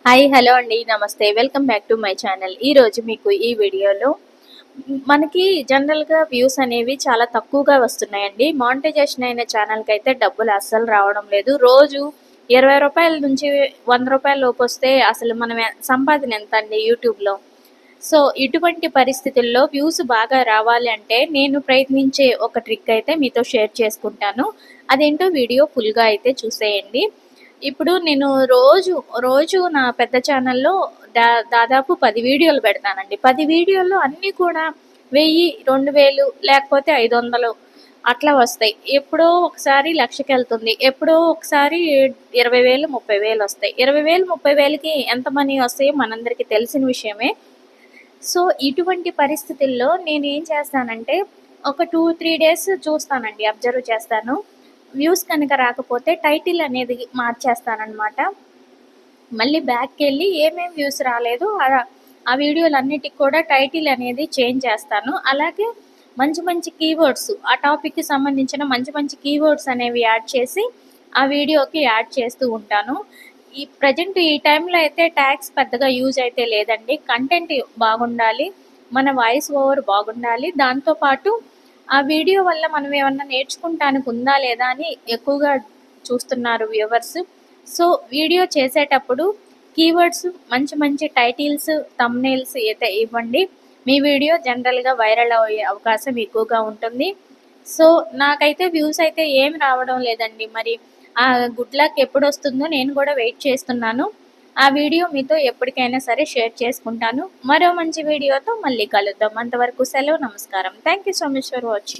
Hi hello అండి నమస్తే welcome back to my channel. ఈరోజు మీకు ఈ వీడియోలో మనకి జనరల్గా వ్యూస్ అనేవి చాలా తక్కువగా వస్తున్నాయండి. మానిటైజేషన్ అయిన ఛానల్కి అయితే డబ్బులు అస్సలు రావడం లేదు. రోజు 20 రూపాయల నుంచి 100 రూపాయల లోపు వస్తే అసలు మనం సంపాదన ఎంత అండి యూట్యూబ్లో. సో ఇటువంటి పరిస్థితుల్లో వ్యూస్ బాగా రావాలి అంటే నేను ప్రయత్నించే ఒక ట్రిక్ అయితే మీతో షేర్ చేసుకుంటాను. అదేంటో వీడియో ఫుల్గా అయితే చూసేయండి. ఇప్పుడు నేను రోజు నా పెద్ద ఛానల్లో దాదాపు 10 వీడియోలు పెడతానండి. 10 వీడియోల్లో అన్నీ కూడా 1000, 2000 లేకపోతే 500 అట్లా వస్తాయి. ఎప్పుడో ఒకసారి లక్షకెళ్తుంది. ఎప్పుడో ఒకసారి 20,000, 30,000 వస్తాయి. 20,000, 30,000కి ఎంత మనీ వస్తాయో మనందరికీ తెలిసిన విషయమే. సో ఇటువంటి పరిస్థితుల్లో నేనేం చేస్తానంటే ఒక 2, 3 డేస్ చూస్తానండి. అబ్జర్వ్ చేస్తాను. వ్యూస్ కనుక రాకపోతే టైటిల్ అనేది మార్చేస్తానన్నమాట. మళ్ళీ బ్యాక్‌కెళ్ళి ఏమేం వ్యూస్ రాలేదు ఆ వీడియోలన్నిటికి కూడా టైటిల్ అనేది చేంజ్ చేస్తాను. అలాగే మంచి మంచి కీవర్డ్స్ ఆ టాపిక్‌కి సంబంధించిన మంచి మంచి కీవర్డ్స్ అనేవి యాడ్ చేసి ఆ వీడియోకి యాడ్ చేస్తూ ఉంటాను. ఈ టైంలో అయితే ట్యాగ్స్ పెద్దగా యూజ్ అయితే లేదండి. కంటెంట్ బాగుండాలి. మన వాయిస్ ఓవర్ బాగుండాలి. దాంతో పాటు ఆ వీడియో వల్ల మనం ఏమన్నా నేర్చుకుంటానికి ఉందా లేదా అని ఎక్కువగా చూస్తున్నారు వ్యూవర్స్. సో వీడియో చేసేటప్పుడు కీవర్డ్స్ మంచి మంచి టైటిల్స్, థంబ్‌నెయిల్స్ అయితే ఇవ్వండి. మీ వీడియో జనరల్‌గా వైరల్ అయ్యే అవకాశం ఎక్కువగా ఉంటుంది. సో నాకైతే వ్యూస్ అయితే ఏమి రావడం లేదండి. మరి ఆ గుడ్ లక్ ఎప్పుడొస్తుందో నేను కూడా వెయిట్ చేస్తున్నాను. ఆ వీడియో మీతో ఎప్పటికైనా సరే షేర్ చేసుకుంటాను. మరో మంచి వీడియోతో మళ్ళీ కలుద్దాం. అంతవరకు సెలవు. నమస్కారం. Thank you so much for watching.